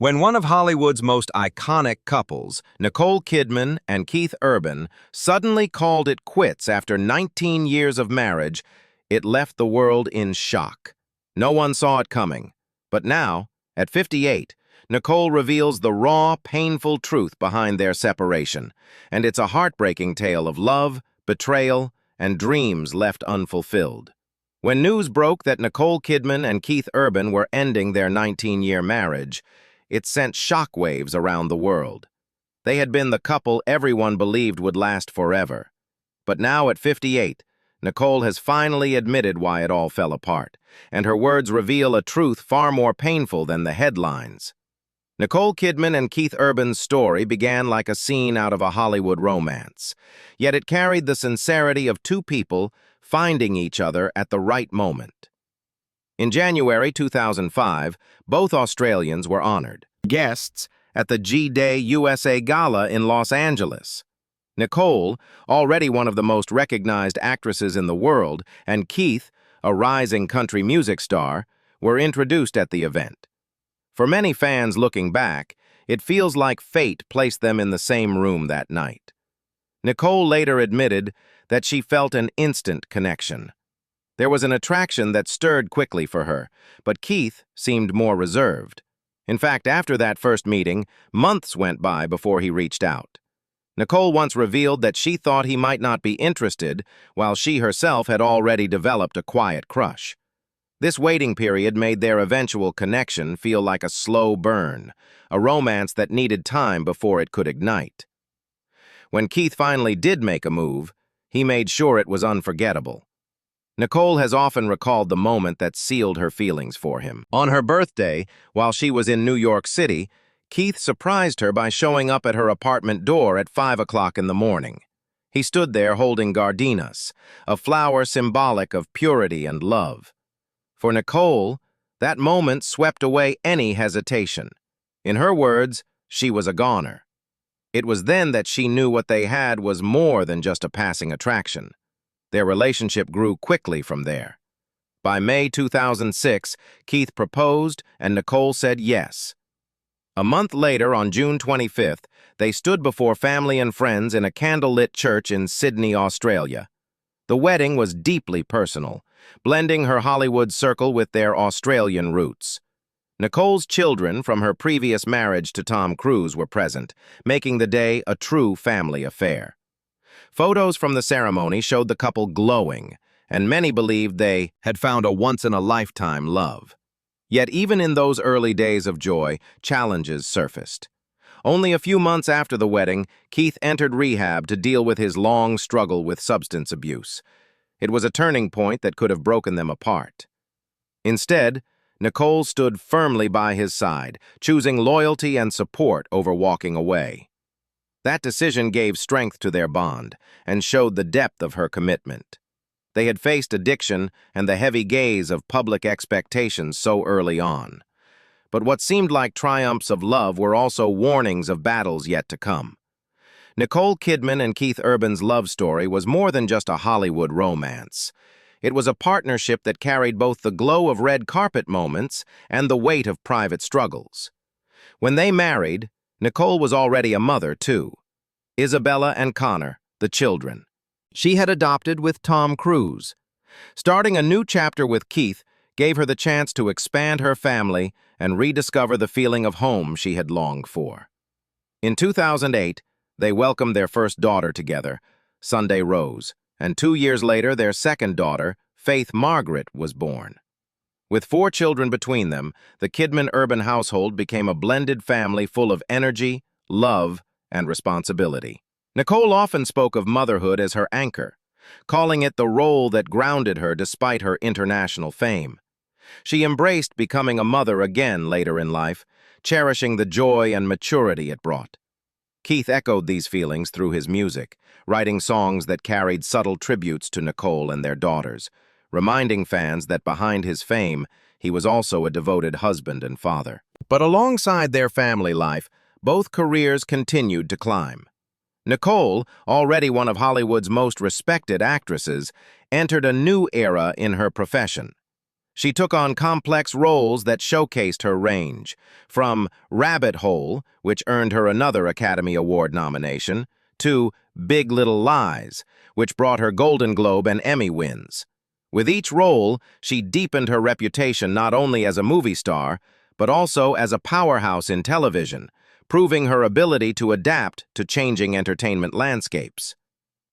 When one of Hollywood's most iconic couples, Nicole Kidman and Keith Urban, suddenly called it quits after 19 years of marriage, it left the world in shock. No one saw it coming. But now, at 58, Nicole reveals the raw, painful truth behind their separation, and it's a heartbreaking tale of love, betrayal, and dreams left unfulfilled. When news broke that Nicole Kidman and Keith Urban were ending their 19-year marriage, it sent shockwaves around the world. They had been the couple everyone believed would last forever. But now at 58, Nicole has finally admitted why it all fell apart, and her words reveal a truth far more painful than the headlines. Nicole Kidman and Keith Urban's story began like a scene out of a Hollywood romance, yet it carried the sincerity of two people finding each other at the right moment. In January 2005, both Australians were honored guests at the G-Day USA Gala in Los Angeles. Nicole, already one of the most recognized actresses in the world, and Keith, a rising country music star, were introduced at the event. For many fans looking back, it feels like fate placed them in the same room that night. Nicole later admitted that she felt an instant connection. There was an attraction that stirred quickly for her, but Keith seemed more reserved. In fact, after that first meeting, months went by before he reached out. Nicole once revealed that she thought he might not be interested, while she herself had already developed a quiet crush. This waiting period made their eventual connection feel like a slow burn, a romance that needed time before it could ignite. When Keith finally did make a move, he made sure it was unforgettable. Nicole has often recalled the moment that sealed her feelings for him. On her birthday, while she was in New York City, Keith surprised her by showing up at her apartment door at 5 o'clock in the morning. He stood there holding gardenias, a flower symbolic of purity and love. For Nicole, that moment swept away any hesitation. In her words, she was a goner. It was then that she knew what they had was more than just a passing attraction. Their relationship grew quickly from there. By May 2006, Keith proposed and Nicole said yes. A month later, on June 25th, they stood before family and friends in a candlelit church in Sydney, Australia. The wedding was deeply personal, blending her Hollywood circle with their Australian roots. Nicole's children from her previous marriage to Tom Cruise were present, making the day a true family affair. Photos from the ceremony showed the couple glowing, and many believed they had found a once-in-a-lifetime love. Yet even in those early days of joy, challenges surfaced. Only a few months after the wedding, Keith entered rehab to deal with his long struggle with substance abuse. It was a turning point that could have broken them apart. Instead, Nicole stood firmly by his side, choosing loyalty and support over walking away. That decision gave strength to their bond and showed the depth of her commitment. They had faced addiction and the heavy gaze of public expectations so early on. But what seemed like triumphs of love were also warnings of battles yet to come. Nicole Kidman and Keith Urban's love story was more than just a Hollywood romance. It was a partnership that carried both the glow of red carpet moments and the weight of private struggles. When they married, Nicole was already a mother, too. Isabella and Connor, the children. She had adopted with Tom Cruise. Starting a new chapter with Keith gave her the chance to expand her family and rediscover the feeling of home she had longed for. In 2008, they welcomed their first daughter together, Sunday Rose, and 2 years later their second daughter, Faith Margaret, was born. With 4 children between them, the Kidman-Urban household became a blended family full of energy, love, and responsibility. Nicole often spoke of motherhood as her anchor, calling it the role that grounded her despite her international fame. She embraced becoming a mother again later in life, cherishing the joy and maturity it brought. Keith echoed these feelings through his music, writing songs that carried subtle tributes to Nicole and their daughters, reminding fans that behind his fame, he was also a devoted husband and father. But alongside their family life, both careers continued to climb. Nicole, already one of Hollywood's most respected actresses, entered a new era in her profession. She took on complex roles that showcased her range, from Rabbit Hole, which earned her another Academy Award nomination, to Big Little Lies, which brought her Golden Globe and Emmy wins. With each role, she deepened her reputation not only as a movie star, but also as a powerhouse in television, proving her ability to adapt to changing entertainment landscapes.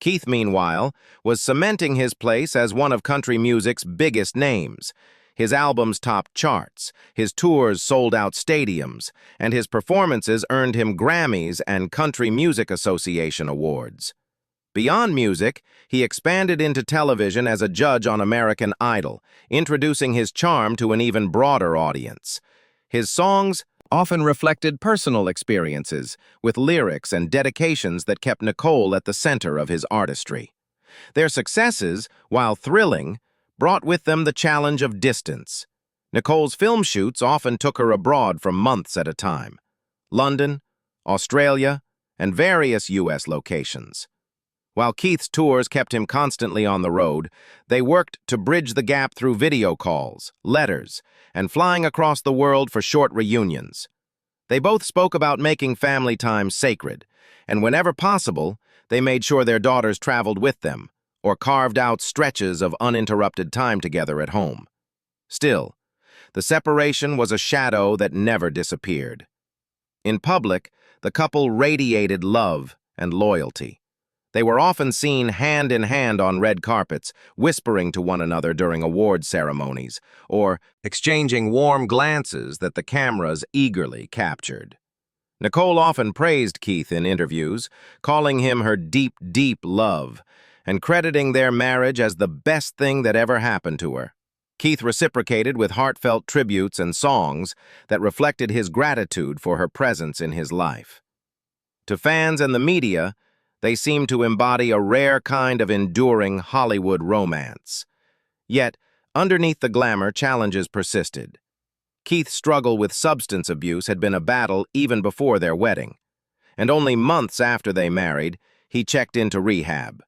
Keith, meanwhile, was cementing his place as one of country music's biggest names. His albums topped charts, his tours sold out stadiums, and his performances earned him Grammys and Country Music Association awards. Beyond music, he expanded into television as a judge on American Idol, introducing his charm to an even broader audience. His songs often reflected personal experiences, with lyrics and dedications that kept Nicole at the center of his artistry. Their successes, while thrilling, brought with them the challenge of distance. Nicole's film shoots often took her abroad for months at a time. London, Australia, and various U.S. locations. While Keith's tours kept him constantly on the road, they worked to bridge the gap through video calls, letters, and flying across the world for short reunions. They both spoke about making family time sacred, and whenever possible, they made sure their daughters traveled with them, or carved out stretches of uninterrupted time together at home. Still, the separation was a shadow that never disappeared. In public, the couple radiated love and loyalty. They were often seen hand in hand on red carpets, whispering to one another during award ceremonies, or exchanging warm glances that the cameras eagerly captured. Nicole often praised Keith in interviews, calling him her deep, deep love, and crediting their marriage as the best thing that ever happened to her. Keith reciprocated with heartfelt tributes and songs that reflected his gratitude for her presence in his life. To fans and the media, they seemed to embody a rare kind of enduring Hollywood romance. Yet, underneath the glamour, challenges persisted. Keith's struggle with substance abuse had been a battle even before their wedding, and only months after they married, he checked into rehab.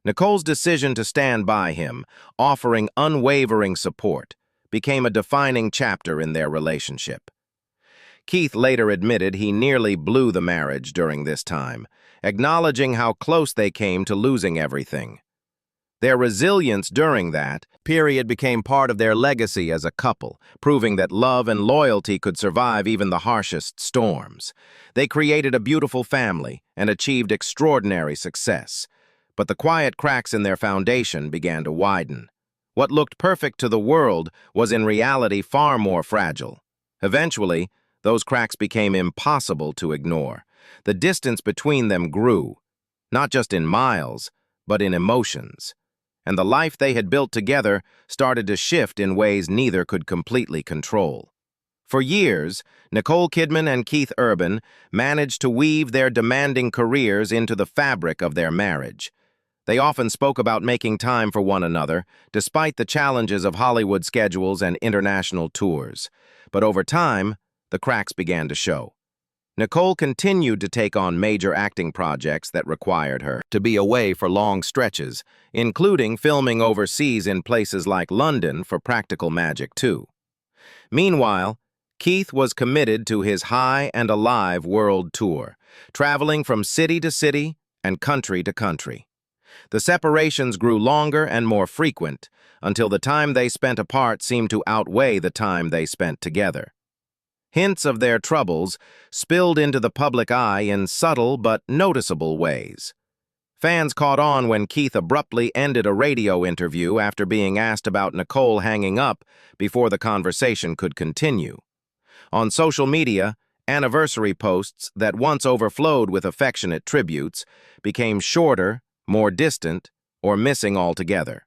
Nicole's decision to stand by him, offering unwavering support, became a defining chapter in their relationship. Keith later admitted he nearly blew the marriage during this time, acknowledging how close they came to losing everything. Their resilience during that period became part of their legacy as a couple, proving that love and loyalty could survive even the harshest storms. They created a beautiful family and achieved extraordinary success. But the quiet cracks in their foundation began to widen. What looked perfect to the world was in reality far more fragile. Eventually, those cracks became impossible to ignore. The distance between them grew, not just in miles, but in emotions. And the life they had built together started to shift in ways neither could completely control. For years, Nicole Kidman and Keith Urban managed to weave their demanding careers into the fabric of their marriage. They often spoke about making time for one another, despite the challenges of Hollywood schedules and international tours. But over time, the cracks began to show. Nicole continued to take on major acting projects that required her to be away for long stretches, including filming overseas in places like London for Practical Magic 2. Meanwhile, Keith was committed to his High and Alive world tour, traveling from city to city and country to country. The separations grew longer and more frequent, until the time they spent apart seemed to outweigh the time they spent together. Hints of their troubles spilled into the public eye in subtle but noticeable ways. Fans caught on when Keith abruptly ended a radio interview after being asked about Nicole hanging up before the conversation could continue. On social media, anniversary posts that once overflowed with affectionate tributes became shorter, more distant, or missing altogether.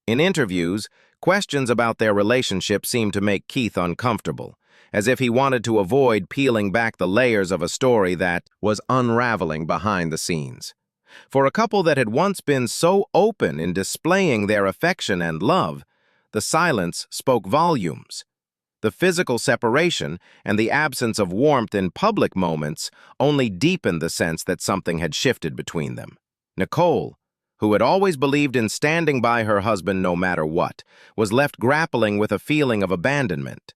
In interviews, questions about their relationship seemed to make Keith uncomfortable, as if he wanted to avoid peeling back the layers of a story that was unraveling behind the scenes. For a couple that had once been so open in displaying their affection and love, the silence spoke volumes. The physical separation and the absence of warmth in public moments only deepened the sense that something had shifted between them. Nicole, who had always believed in standing by her husband no matter what, was left grappling with a feeling of abandonment.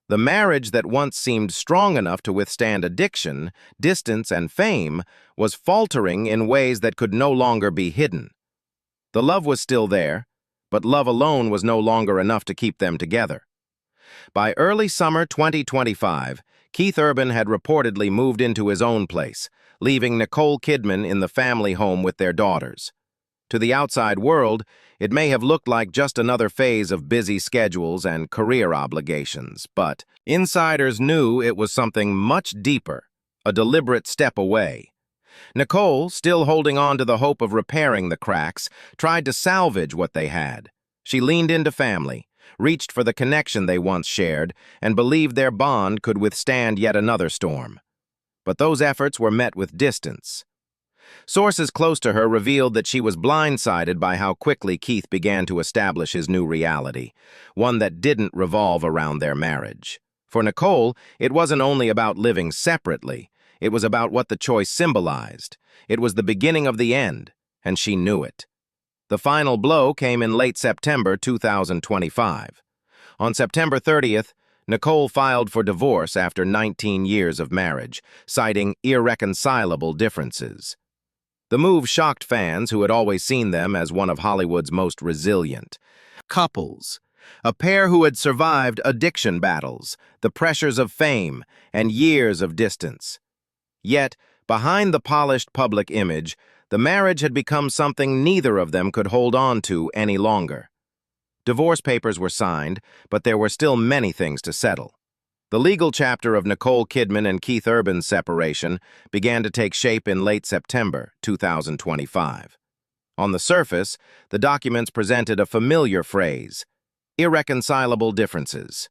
The marriage that once seemed strong enough to withstand addiction, distance, and fame was faltering in ways that could no longer be hidden. The love was still there, but love alone was no longer enough to keep them together. By early summer 2025, Keith Urban had reportedly moved into his own place, leaving Nicole Kidman in the family home with their daughters. To the outside world, it may have looked like just another phase of busy schedules and career obligations, but insiders knew it was something much deeper, a deliberate step away. Nicole, still holding on to the hope of repairing the cracks, tried to salvage what they had. She leaned into family, reached for the connection they once shared, and believed their bond could withstand yet another storm. But those efforts were met with distance. Sources close to her revealed that she was blindsided by how quickly Keith began to establish his new reality, one that didn't revolve around their marriage. For Nicole, it wasn't only about living separately, it was about what the choice symbolized. It was the beginning of the end, and she knew it. The final blow came in late September 2025. On September 30th, Nicole filed for divorce after 19 years of marriage, citing irreconcilable differences. The move shocked fans who had always seen them as one of Hollywood's most resilient couples, a pair who had survived addiction battles, the pressures of fame, and years of distance. Yet, behind the polished public image, the marriage had become something neither of them could hold on to any longer. Divorce papers were signed, but there were still many things to settle. The legal chapter of Nicole Kidman and Keith Urban's separation began to take shape in late September 2025. On the surface, the documents presented a familiar phrase: irreconcilable differences.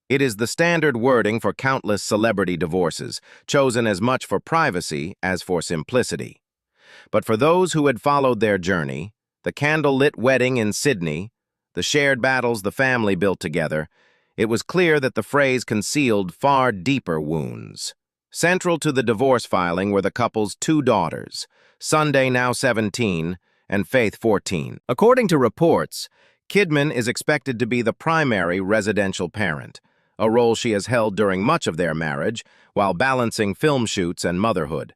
It is the standard wording for countless celebrity divorces, chosen as much for privacy as for simplicity. But for those who had followed their journey, the candle-lit wedding in Sydney, the shared battles the family built together, it was clear that the phrase concealed far deeper wounds. Central to the divorce filing were the couple's two daughters, Sunday, now 17, and Faith, 14. According to reports, Kidman is expected to be the primary residential parent, a role she has held during much of their marriage while balancing film shoots and motherhood.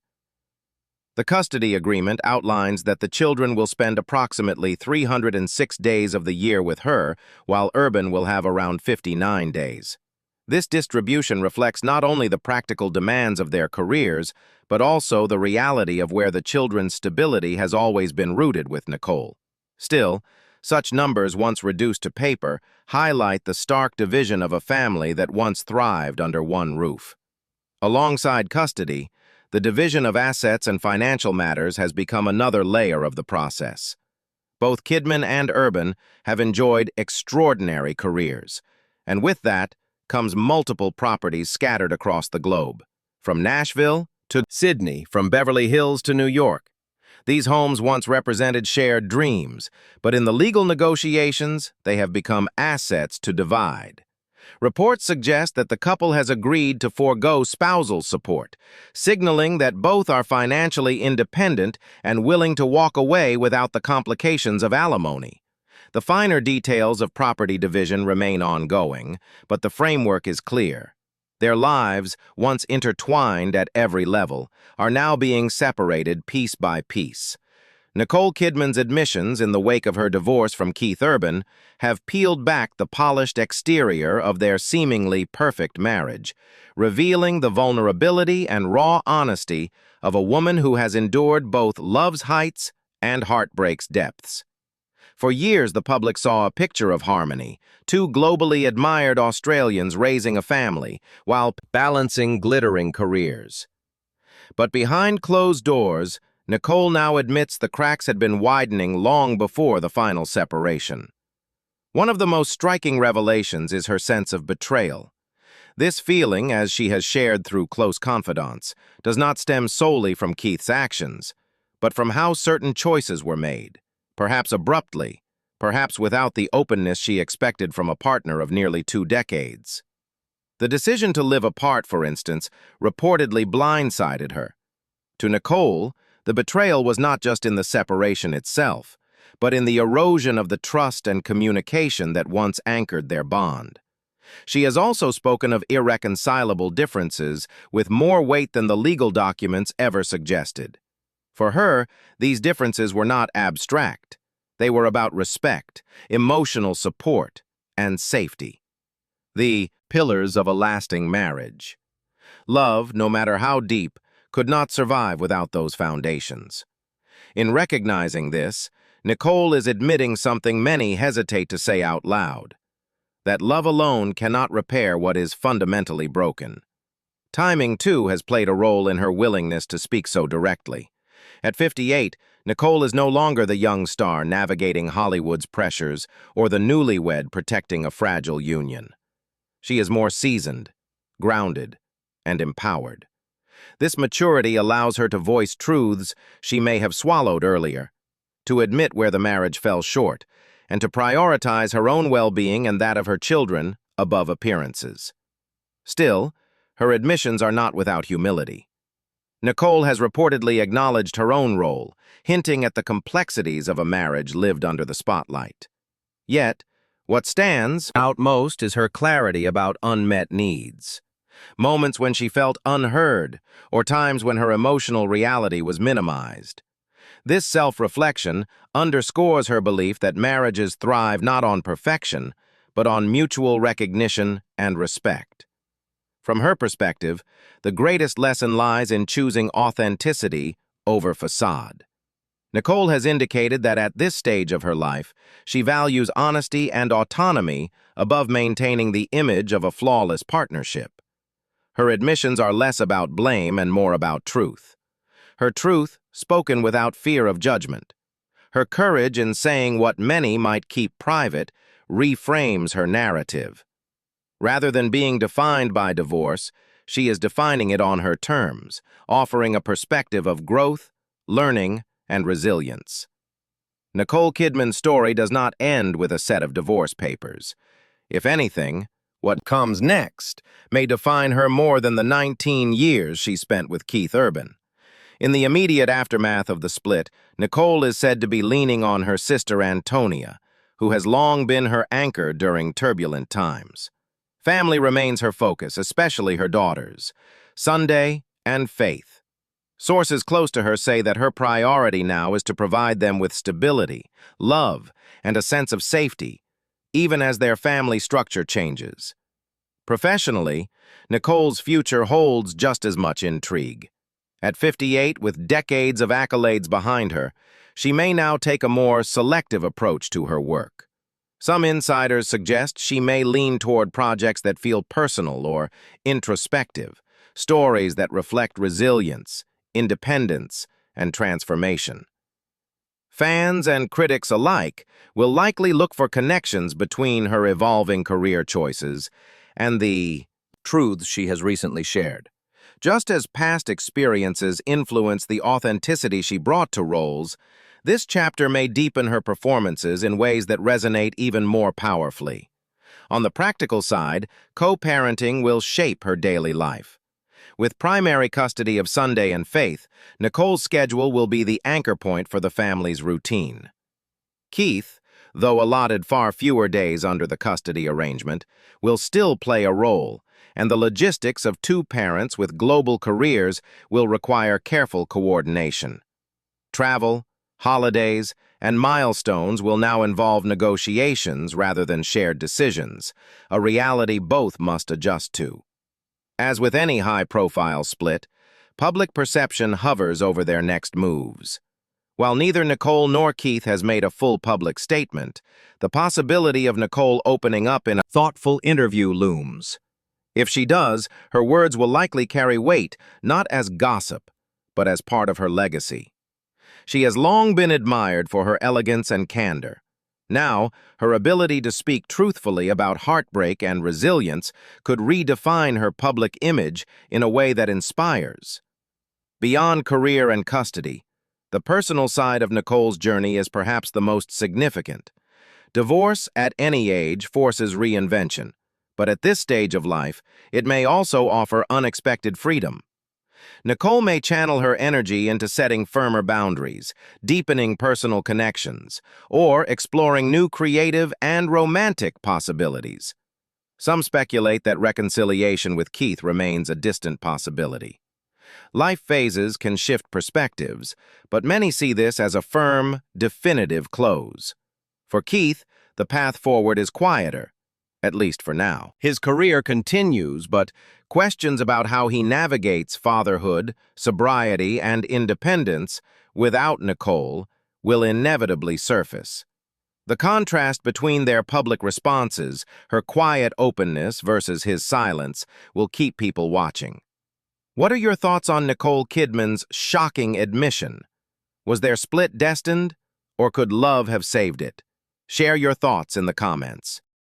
The custody agreement outlines that the children will spend approximately 306 days of the year with her, while Urban will have around 59 days. This distribution reflects not only the practical demands of their careers, but also the reality of where the children's stability has always been rooted with Nicole. Still, such numbers, once reduced to paper, highlight the stark division of a family that once thrived under one roof. Alongside custody, the division of assets and financial matters has become another layer of the process. Both Kidman and Urban have enjoyed extraordinary careers, and with that comes multiple properties scattered across the globe, from Nashville to Sydney, from Beverly Hills to New York. These homes once represented shared dreams, but in the legal negotiations, they have become assets to divide. Reports suggest that the couple has agreed to forego spousal support, signaling that both are financially independent and willing to walk away without the complications of alimony. The finer details of property division remain ongoing, but the framework is clear. Their lives, once intertwined at every level, are now being separated piece by piece. Nicole Kidman's admissions in the wake of her divorce from Keith Urban have peeled back the polished exterior of their seemingly perfect marriage, revealing the vulnerability and raw honesty of a woman who has endured both love's heights and heartbreak's depths. For years, the public saw a picture of harmony, two globally admired Australians raising a family while balancing glittering careers. But behind closed doors, Nicole now admits the cracks had been widening long before the final separation. One of the most striking revelations is her sense of betrayal. This feeling, as she has shared through close confidants, does not stem solely from Keith's actions, but from how certain choices were made, perhaps abruptly, perhaps without the openness she expected from a partner of nearly 2 decades. The decision to live apart, for instance, reportedly blindsided her. To Nicole, The betrayal was not just in the separation itself, but in the erosion of the trust and communication that once anchored their bond. She has also spoken of irreconcilable differences with more weight than the legal documents ever suggested. For her, these differences were not abstract. They were about respect, emotional support, and safety. The pillars of a lasting marriage. Love, no matter how deep, could not survive without those foundations. In recognizing this, Nicole is admitting something many hesitate to say out loud: that love alone cannot repair what is fundamentally broken. Timing, too, has played a role in her willingness to speak so directly. At 58, Nicole is no longer the young star navigating Hollywood's pressures or the newlywed protecting a fragile union. She is more seasoned, grounded, and empowered. This maturity allows her to voice truths she may have swallowed earlier, to admit where the marriage fell short, and to prioritize her own well-being and that of her children above appearances. Still, her admissions are not without humility. Nicole has reportedly acknowledged her own role, hinting at the complexities of a marriage lived under the spotlight. Yet, what stands out most is her clarity about unmet needs. Moments when she felt unheard, or times when her emotional reality was minimized. This self-reflection underscores her belief that marriages thrive not on perfection, but on mutual recognition and respect. From her perspective, the greatest lesson lies in choosing authenticity over facade. Nicole has indicated that at this stage of her life, she values honesty and autonomy above maintaining the image of a flawless partnership. Her admissions are less about blame and more about truth. Her truth, spoken without fear of judgment. Her courage in saying what many might keep private, reframes her narrative. Rather than being defined by divorce, she is defining it on her terms, offering a perspective of growth, learning, and resilience. Nicole Kidman's story does not end with a set of divorce papers. If anything, what comes next may define her more than the 19 years she spent with Keith Urban. In the immediate aftermath of the split, Nicole is said to be leaning on her sister Antonia, who has long been her anchor during turbulent times. Family remains her focus, especially her daughters, Sunday and Faith. Sources close to her say that her priority now is to provide them with stability, love, and a sense of safety, even as their family structure changes. Professionally, Nicole's future holds just as much intrigue. At 58, with decades of accolades behind her, she may now take a more selective approach to her work. Some insiders suggest she may lean toward projects that feel personal or introspective, stories that reflect resilience, independence, and transformation. Fans and critics alike will likely look for connections between her evolving career choices and the truths she has recently shared. Just as past experiences influence the authenticity she brought to roles, this chapter may deepen her performances in ways that resonate even more powerfully. On the practical side, co-parenting will shape her daily life. With primary custody of Sunday and Faith, Nicole's schedule will be the anchor point for the family's routine. Keith, though allotted far fewer days under the custody arrangement, will still play a role, and the logistics of two parents with global careers will require careful coordination. Travel, holidays, and milestones will now involve negotiations rather than shared decisions, a reality both must adjust to. As with any high-profile split, public perception hovers over their next moves. While neither Nicole nor Keith has made a full public statement, the possibility of Nicole opening up in a thoughtful interview looms. If she does, her words will likely carry weight, not as gossip, but as part of her legacy. She has long been admired for her elegance and candor. Now, her ability to speak truthfully about heartbreak and resilience could redefine her public image in a way that inspires. Beyond career and custody, the personal side of Nicole's journey is perhaps the most significant. Divorce at any age forces reinvention, but at this stage of life, it may also offer unexpected freedom. Nicole may channel her energy into setting firmer boundaries, deepening personal connections, or exploring new creative and romantic possibilities. Some speculate that reconciliation with Keith remains a distant possibility. Life phases can shift perspectives, but many see this as a firm, definitive close. For Keith, the path forward is quieter, at least for now. His career continues, but questions about how he navigates fatherhood, sobriety, and independence without Nicole will inevitably surface. The contrast between their public responses, her quiet openness versus his silence, will keep people watching. What are your thoughts on Nicole Kidman's shocking admission? Was their split destined, or could love have saved it? Share your thoughts in the comments.